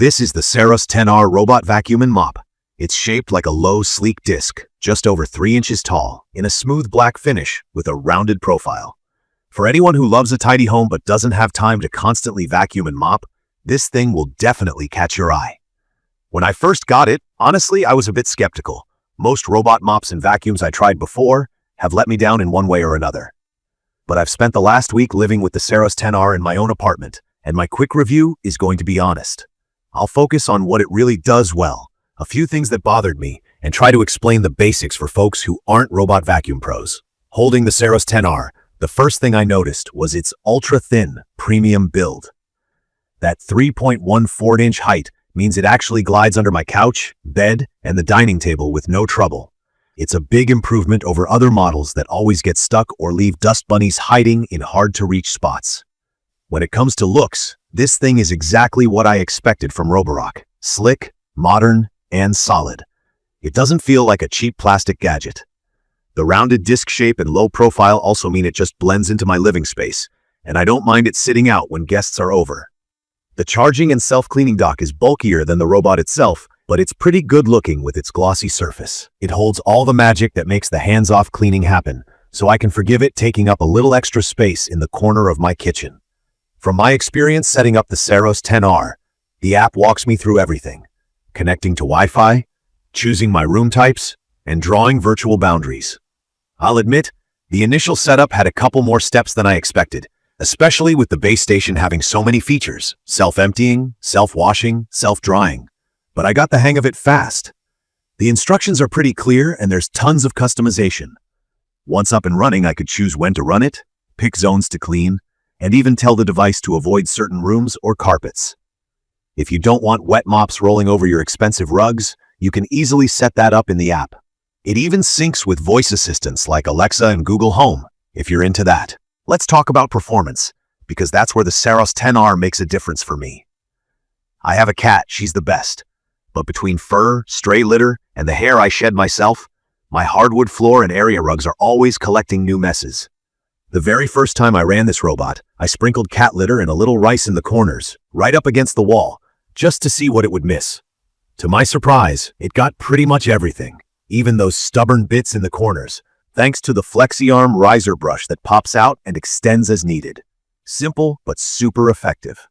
This is the Saros 10R Robot Vacuum and Mop. It's shaped like a low, sleek disc, just over 3 inches tall, in a smooth black finish with a rounded profile. For anyone who loves a tidy home but doesn't have time to constantly vacuum and mop, this thing will definitely catch your eye. When I first got it, honestly, I was a bit skeptical. Most robot mops and vacuums I tried before have let me down in one way or another. But I've spent the last week living with the Saros 10R in my own apartment, and my quick review is going to be honest. I'll focus on what it really does well, a few things that bothered me, and try to explain the basics for folks who aren't robot vacuum pros. Holding the Saros 10R, the first thing I noticed was its ultra-thin, premium build. That 3.14-inch height means it actually glides under my couch, bed, and the dining table with no trouble. It's a big improvement over other models that always get stuck or leave dust bunnies hiding in hard-to-reach spots. When it comes to looks, this thing is exactly what I expected from Roborock. Slick, modern, and solid. It doesn't feel like a cheap plastic gadget. The rounded disc shape and low profile also mean it just blends into my living space, and I don't mind it sitting out when guests are over. The charging and self-cleaning dock is bulkier than the robot itself, but it's pretty good looking with its glossy surface. It holds all the magic that makes the hands-off cleaning happen, so I can forgive it taking up a little extra space in the corner of my kitchen. From my experience setting up the Saros 10R, the app walks me through everything, connecting to Wi-Fi, choosing my room types, and drawing virtual boundaries. I'll admit, the initial setup had a couple more steps than I expected, especially with the base station having so many features, self-emptying, self-washing, self-drying. But I got the hang of it fast. The instructions are pretty clear and there's tons of customization. Once up and running, I could choose when to run it, pick zones to clean, and even tell the device to avoid certain rooms or carpets. If you don't want wet mops rolling over your expensive rugs, you can easily set that up in the app. It even syncs with voice assistants like Alexa and Google Home, if you're into that. Let's talk about performance, because that's where the Saros 10R makes a difference for me. I have a cat, she's the best. But between fur, stray litter, and the hair I shed myself, my hardwood floor and area rugs are always collecting new messes. The very first time I ran this robot, I sprinkled cat litter and a little rice in the corners, right up against the wall, just to see what it would miss. To my surprise, it got pretty much everything, even those stubborn bits in the corners, thanks to the FlexiArm Riser brush that pops out and extends as needed. Simple, but super effective.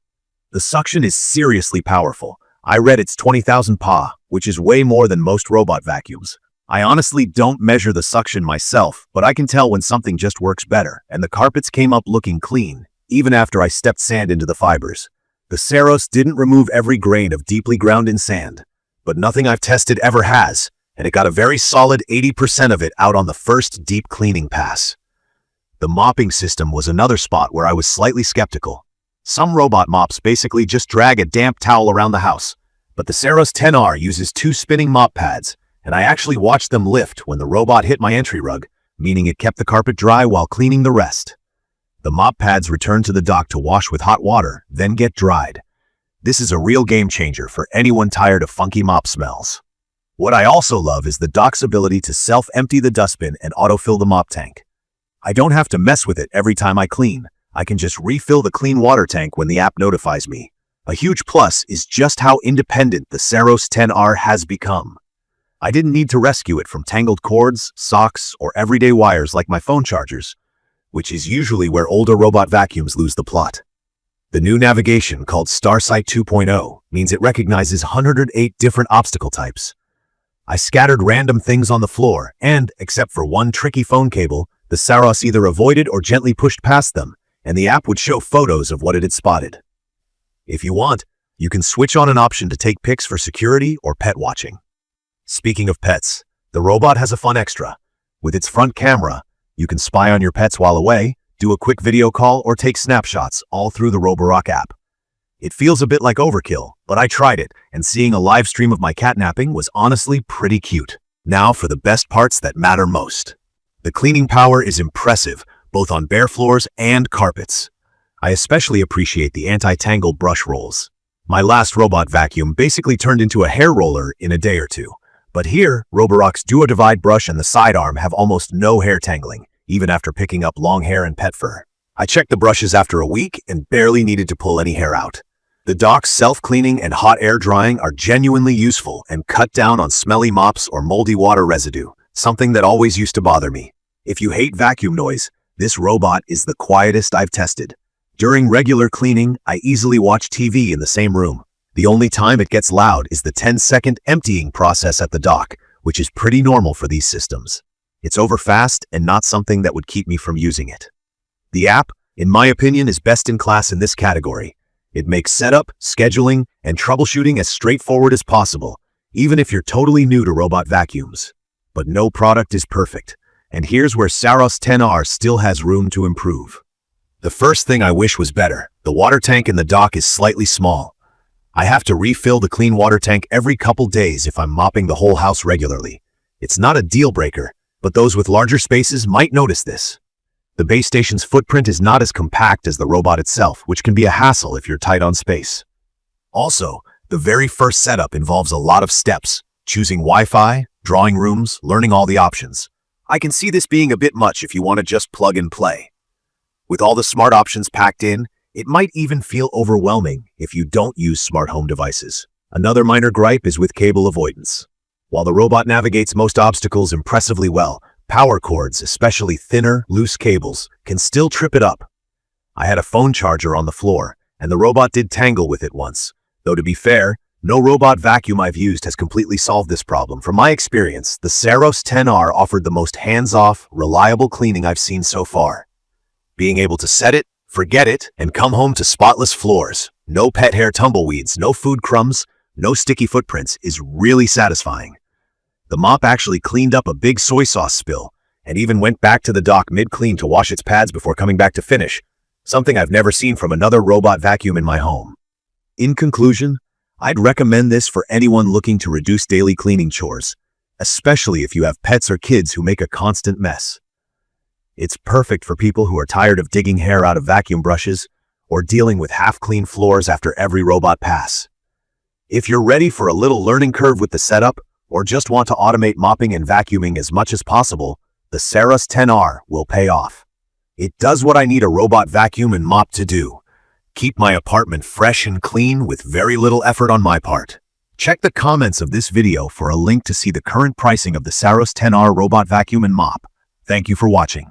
The suction is seriously powerful. I read it's 20,000 PA, which is way more than most robot vacuums. I honestly don't measure the suction myself, but I can tell when something just works better, and the carpets came up looking clean, even after I stepped sand into the fibers. The Saros didn't remove every grain of deeply ground in sand, but nothing I've tested ever has, and it got a very solid 80% of it out on the first deep cleaning pass. The mopping system was another spot where I was slightly skeptical. Some robot mops basically just drag a damp towel around the house, but the Saros 10R uses 2 spinning mop pads, and I actually watched them lift when the robot hit my entry rug, meaning it kept the carpet dry while cleaning the rest. The mop pads return to the dock to wash with hot water, then get dried. This is a real game changer for anyone tired of funky mop smells. What I also love is the dock's ability to self-empty the dustbin and autofill the mop tank. I don't have to mess with it every time I clean. I can just refill the clean water tank when the app notifies me. A huge plus is just how independent the Saros 10R has become. I didn't need to rescue it from tangled cords, socks, or everyday wires like my phone chargers, which is usually where older robot vacuums lose the plot. The new navigation, called StarSight 2.0, means it recognizes 108 different obstacle types. I scattered random things on the floor, and, except for one tricky phone cable, the Saros either avoided or gently pushed past them, and the app would show photos of what it had spotted. If you want, you can switch on an option to take pics for security or pet watching. Speaking of pets, the robot has a fun extra. With its front camera, you can spy on your pets while away, do a quick video call, or take snapshots all through the Roborock app. It feels a bit like overkill, but I tried it, and seeing a live stream of my cat napping was honestly pretty cute. Now for the best parts that matter most. The cleaning power is impressive, both on bare floors and carpets. I especially appreciate the anti-tangle brush rolls. My last robot vacuum basically turned into a hair roller in a day or two. But here, Roborock's Duo Divide brush and the sidearm have almost no hair tangling, even after picking up long hair and pet fur. I checked the brushes after a week and barely needed to pull any hair out. The dock's self-cleaning and hot air drying are genuinely useful and cut down on smelly mops or moldy water residue, something that always used to bother me. If you hate vacuum noise, this robot is the quietest I've tested. During regular cleaning, I easily watch TV in the same room. The only time it gets loud is the 10-second emptying process at the dock, which is pretty normal for these systems. It's over fast and not something that would keep me from using it. The app, in my opinion, is best in class in this category. It makes setup, scheduling, and troubleshooting as straightforward as possible, even if you're totally new to robot vacuums. But no product is perfect, and here's where Saros 10R still has room to improve. The first thing I wish was better. The water tank in the dock is slightly small. I have to refill the clean water tank every couple days if I'm mopping the whole house regularly. It's not a deal breaker, but those with larger spaces might notice this. The base station's footprint is not as compact as the robot itself, which can be a hassle if you're tight on space. Also, the very first setup involves a lot of steps, choosing Wi-Fi, drawing rooms, learning all the options. I can see this being a bit much if you want to just plug and play. With all the smart options packed in, it might even feel overwhelming if you don't use smart home devices. Another minor gripe is with cable avoidance. While the robot navigates most obstacles impressively well, power cords, especially thinner, loose cables, can still trip it up. I had a phone charger on the floor, and the robot did tangle with it once. Though to be fair, no robot vacuum I've used has completely solved this problem. From my experience, the Saros 10R offered the most hands-off, reliable cleaning I've seen so far. Being able to set it, forget it, and come home to spotless floors, no pet hair tumbleweeds, no food crumbs, no sticky footprints is really satisfying. The mop actually cleaned up a big soy sauce spill and even went back to the dock mid-clean to wash its pads before coming back to finish, something I've never seen from another robot vacuum in my home. In conclusion, I'd recommend this for anyone looking to reduce daily cleaning chores, especially if you have pets or kids who make a constant mess. It's perfect for people who are tired of digging hair out of vacuum brushes or dealing with half-clean floors after every robot pass. If you're ready for a little learning curve with the setup, or just want to automate mopping and vacuuming as much as possible, the Saros 10R will pay off. It does what I need a robot vacuum and mop to do: keep my apartment fresh and clean with very little effort on my part. Check the comments of this video for a link to see the current pricing of the Saros 10R robot vacuum and mop. Thank you for watching.